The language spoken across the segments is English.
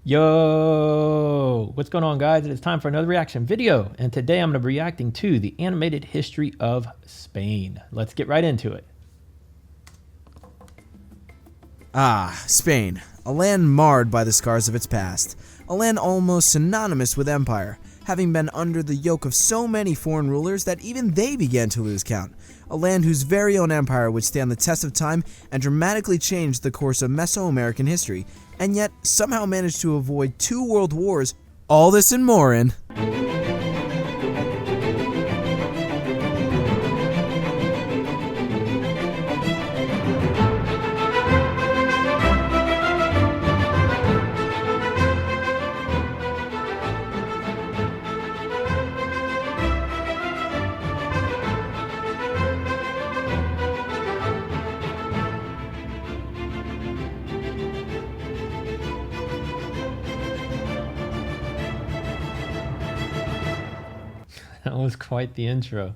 Yo, what's going on, guys? It is time for another reaction video, and today I'm going to be reacting to the animated history of Spain. Let's get right into it. Spain, a land marred by the scars of its past, a land almost synonymous with empire, having been under the yoke of so many foreign rulers that even they began to lose count, a land whose very own empire would stand the test of time and dramatically change the course of Mesoamerican history, and yet somehow managed to avoid 2 world wars. All this and more in That was quite the intro.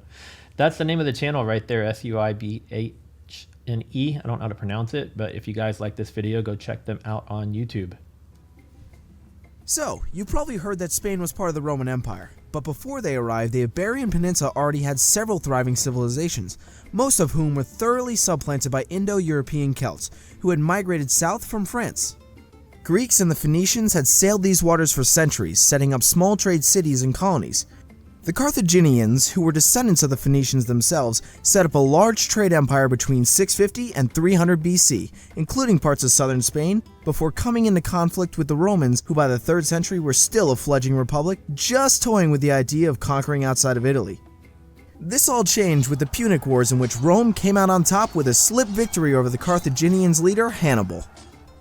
That's the name of the channel right there, Suibhne. I don't know how to pronounce it, but if you guys like this video, go check them out on YouTube. So, you probably heard that Spain was part of the Roman Empire, but before they arrived, the Iberian Peninsula already had several thriving civilizations, most of whom were thoroughly supplanted by Indo-European Celts, who had migrated south from France. Greeks and the Phoenicians had sailed these waters for centuries, setting up small trade cities and colonies. The Carthaginians, who were descendants of the Phoenicians themselves, set up a large trade empire between 650 and 300 BC, including parts of southern Spain, before coming into conflict with the Romans, who by the 3rd century were still a fledgling republic, just toying with the idea of conquering outside of Italy. This all changed with the Punic Wars, in which Rome came out on top with a slip victory over the Carthaginians' leader, Hannibal.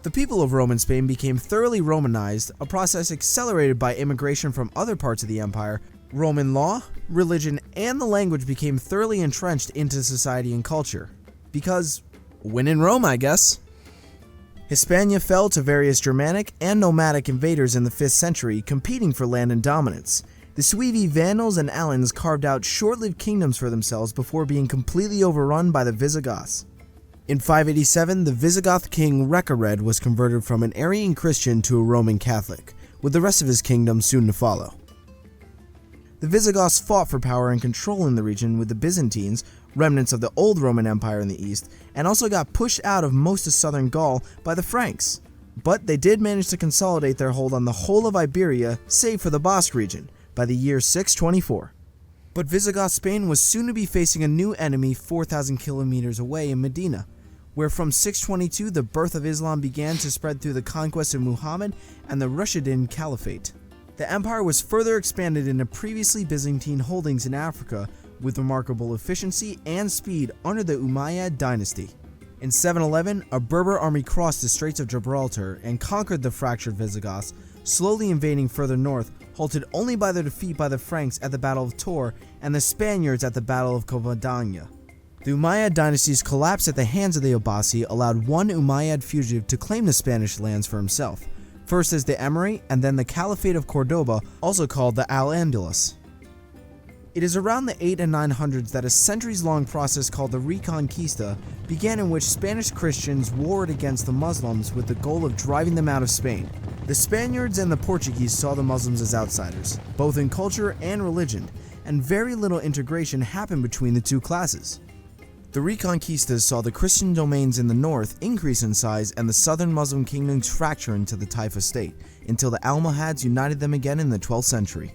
The people of Roman Spain became thoroughly Romanized, a process accelerated by immigration from other parts of the empire. Roman law, religion, and the language became thoroughly entrenched into society and culture. Because, when in Rome, I guess. Hispania fell to various Germanic and nomadic invaders in the 5th century, competing for land and dominance. The Suevi, Vandals, and Alans carved out short-lived kingdoms for themselves before being completely overrun by the Visigoths. In 587, the Visigoth king Recared was converted from an Arian Christian to a Roman Catholic, with the rest of his kingdom soon to follow. The Visigoths fought for power and control in the region with the Byzantines, remnants of the old Roman Empire in the east, and also got pushed out of most of southern Gaul by the Franks. But they did manage to consolidate their hold on the whole of Iberia, save for the Basque region, by the year 624. But Visigoth Spain was soon to be facing a new enemy 4,000 kilometers away in Medina, where from 622 the birth of Islam began to spread through the conquest of Muhammad and the Rashidun Caliphate. The empire was further expanded into previously Byzantine holdings in Africa with remarkable efficiency and speed under the Umayyad dynasty. In 711, a Berber army crossed the Straits of Gibraltar and conquered the fractured Visigoths, slowly invading further north, halted only by their defeat by the Franks at the Battle of Tours and the Spaniards at the Battle of Covadonga. The Umayyad dynasty's collapse at the hands of the Abbasi allowed one Umayyad fugitive to claim the Spanish lands for himself, first as the Emirate and then the Caliphate of Cordoba, also called the Al-Andalus. It is around the 800s and 900s that a centuries-long process called the Reconquista began, in which Spanish Christians warred against the Muslims with the goal of driving them out of Spain. The Spaniards and the Portuguese saw the Muslims as outsiders, both in culture and religion, and very little integration happened between the two classes. The Reconquistas saw the Christian domains in the north increase in size and the southern Muslim kingdoms fracture into the Taifa state, until the Almohads united them again in the 12th century.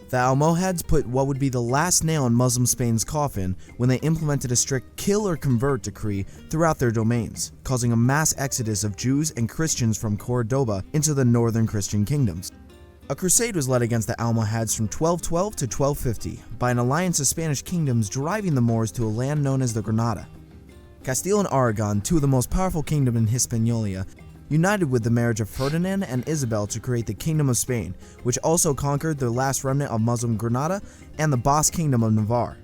The Almohads put what would be the last nail in Muslim Spain's coffin when they implemented a strict kill or convert decree throughout their domains, causing a mass exodus of Jews and Christians from Cordoba into the northern Christian kingdoms. A crusade was led against the Almohads from 1212 to 1250 by an alliance of Spanish kingdoms driving the Moors to a land known as the Granada. Castile and Aragon, two of the most powerful kingdoms in Hispaniola, united with the marriage of Ferdinand and Isabel to create the Kingdom of Spain, which also conquered the last remnant of Muslim Granada and the Basque Kingdom of Navarre.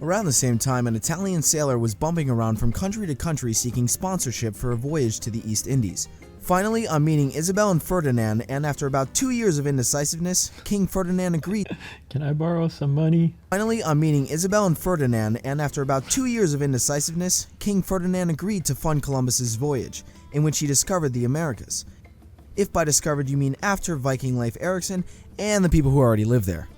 Around the same time, an Italian sailor was bumping around from country to country seeking sponsorship for a voyage to the East Indies. Finally, on meeting Isabel and Ferdinand, and after about 2 years of indecisiveness, King Ferdinand agreed. Can I borrow some money? Finally, on meeting Isabel and Ferdinand, and after about 2 years of indecisiveness, King Ferdinand agreed to fund Columbus's voyage, in which he discovered the Americas. if by discovered you mean after Viking Leif Erikson and the people who already lived there.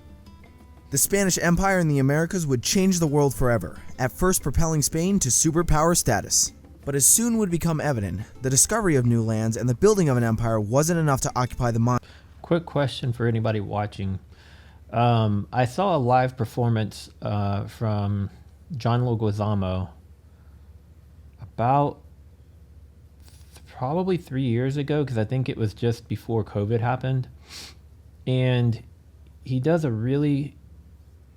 The Spanish Empire in the Americas would change the world forever, at first propelling Spain to superpower status. But as soon would become evident, the discovery of new lands and the building of an empire wasn't enough to occupy the mind. Quick question for anybody watching. I saw a live performance from John Leguizamo about probably 3 years ago, because I think it was just before COVID happened. And he does a really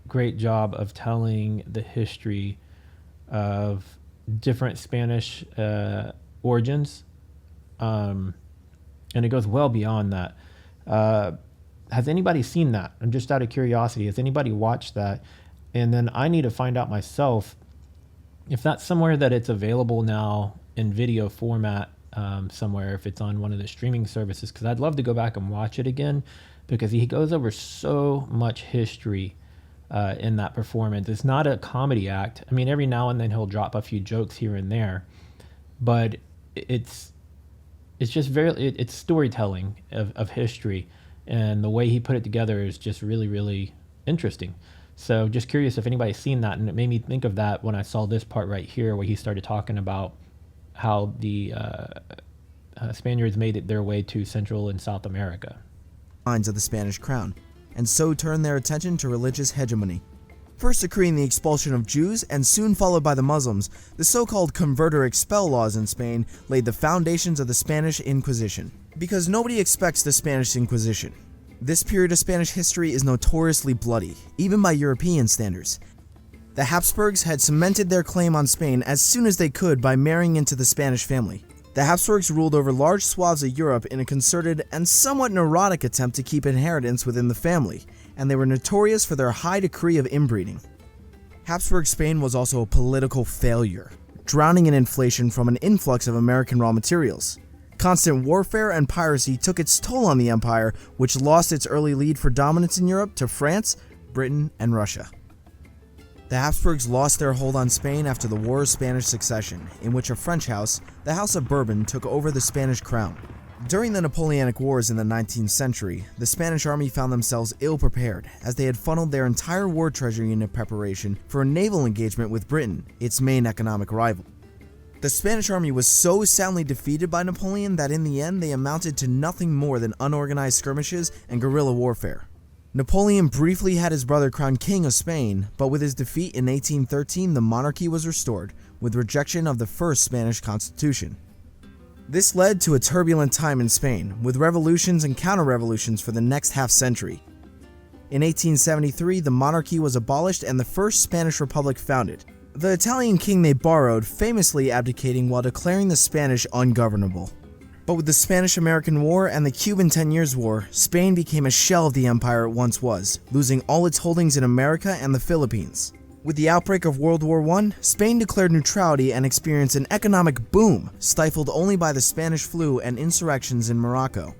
great job of telling the history of different Spanish origins. And it goes well beyond that. Has anybody seen that? I'm just out of curiosity. Has anybody watched that? And then I need to find out myself if that's somewhere that it's available now in video format somewhere, if it's on one of the streaming services, because I'd love to go back and watch it again, because he goes over so much history in that performance. It's not a comedy act. I mean, every now and then he'll drop a few jokes here and there, but it's just it's storytelling of history, and the way he put it together is just really, really interesting. So just curious if anybody's seen that, and it made me think of that when I saw this part right here where he started talking about how the Spaniards made it their way to Central and South America. Minds of the Spanish crown, and so turned their attention to religious hegemony. First decreeing the expulsion of Jews and soon followed by the Muslims, the so-called convert or expel laws in Spain laid the foundations of the Spanish Inquisition. Because nobody expects the Spanish Inquisition. This period of Spanish history is notoriously bloody, even by European standards. The Habsburgs had cemented their claim on Spain as soon as they could by marrying into the Spanish family. The Habsburgs ruled over large swaths of Europe in a concerted and somewhat neurotic attempt to keep inheritance within the family, and they were notorious for their high degree of inbreeding. Habsburg Spain was also a political failure, drowning in inflation from an influx of American raw materials. Constant warfare and piracy took its toll on the empire, which lost its early lead for dominance in Europe to France, Britain, and Russia. The Habsburgs lost their hold on Spain after the War of Spanish Succession, in which a French house, the House of Bourbon, took over the Spanish crown. During the Napoleonic Wars in the 19th century, the Spanish army found themselves ill-prepared, as they had funneled their entire war treasury into preparation for a naval engagement with Britain, its main economic rival. The Spanish army was so soundly defeated by Napoleon that in the end they amounted to nothing more than unorganized skirmishes and guerrilla warfare. Napoleon briefly had his brother crowned king of Spain, but with his defeat in 1813 the monarchy was restored, with rejection of the first Spanish constitution. This led to a turbulent time in Spain, with revolutions and counter-revolutions for the next half-century. In 1873 the monarchy was abolished and the first Spanish Republic founded, the Italian king they borrowed famously abdicating while declaring the Spanish ungovernable. But with the Spanish-American War and the Cuban 10 Years' War, Spain became a shell of the empire it once was, losing all its holdings in America and the Philippines. With the outbreak of World War I, Spain declared neutrality and experienced an economic boom, stifled only by the Spanish flu and insurrections in Morocco.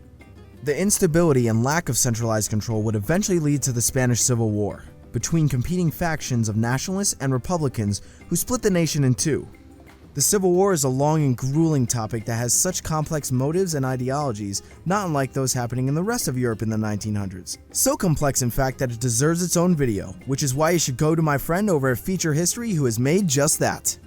The instability and lack of centralized control would eventually lead to the Spanish Civil War, between competing factions of nationalists and Republicans who split the nation in two. The Civil War is a long and grueling topic that has such complex motives and ideologies, not unlike those happening in the rest of Europe in the 1900s. So complex in fact that it deserves its own video, which is why you should go to my friend over at Feature History who has made just that.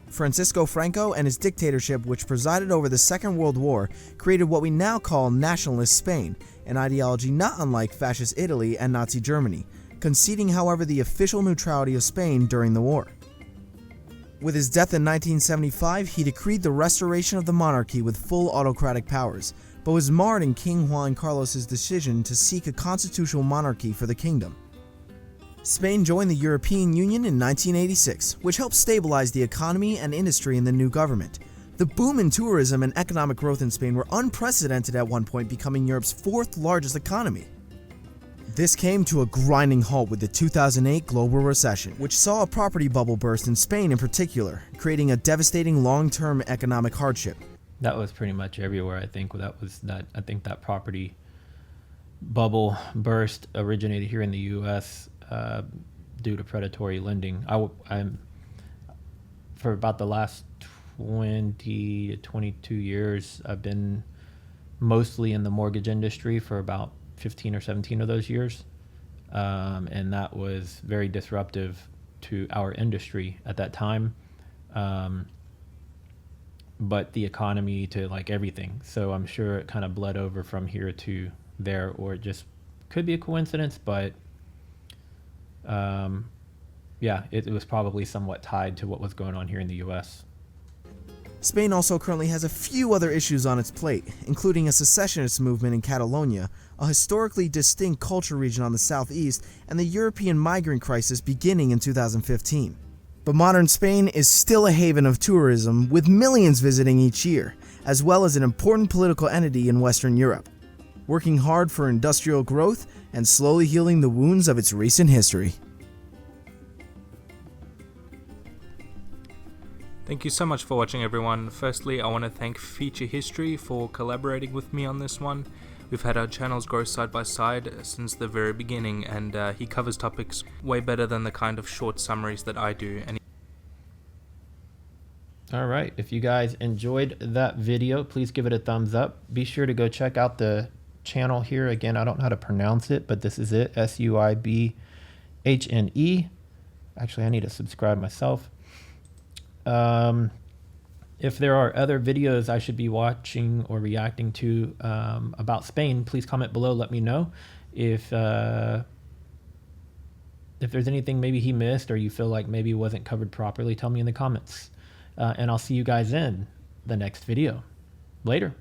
Francisco Franco and his dictatorship, which presided over the Second World War, created what we now call nationalist Spain, an ideology not unlike fascist Italy and Nazi Germany, conceding however the official neutrality of Spain during the war. With his death in 1975, he decreed the restoration of the monarchy with full autocratic powers, but was marred in King Juan Carlos's decision to seek a constitutional monarchy for the kingdom. Spain joined the European Union in 1986, which helped stabilize the economy and industry in the new government. The boom in tourism and economic growth in Spain were unprecedented at one point, becoming Europe's fourth largest economy. This came to a grinding halt with the 2008 global recession, which saw a property bubble burst in Spain in particular, creating a devastating long-term economic hardship. That was pretty much everywhere. I think that property bubble burst originated here in the U.S. Due to predatory lending. I'm for about the last 20 to 22 years, I've been mostly in the mortgage industry for about 15 or 17 of those years. And that was very disruptive to our industry at that time. But the economy to like everything. So I'm sure it kind of bled over from here to there, or it just could be a coincidence, but yeah, it was probably somewhat tied to what was going on here in the US. Spain also currently has a few other issues on its plate, including a secessionist movement in Catalonia, a historically distinct culture region on the southeast, and the European migrant crisis beginning in 2015. But modern Spain is still a haven of tourism, with millions visiting each year, as well as an important political entity in Western Europe, working hard for industrial growth and slowly healing the wounds of its recent history. Thank you so much for watching, everyone. Firstly, I want to thank Feature History for collaborating with me on this one. We've had our channels grow side by side since the very beginning, and he covers topics way better than the kind of short summaries that I do. All right, if you guys enjoyed that video, please give it a thumbs up. Be sure to go check out the channel here. Again, I don't know how to pronounce it, but this is it, Suibhne. Actually, I need to subscribe myself. If there are other videos I should be watching or reacting to about Spain, please comment below. Let me know if there's anything maybe he missed or you feel like maybe it wasn't covered properly. Tell me in the comments, and I'll see you guys in the next video. Later.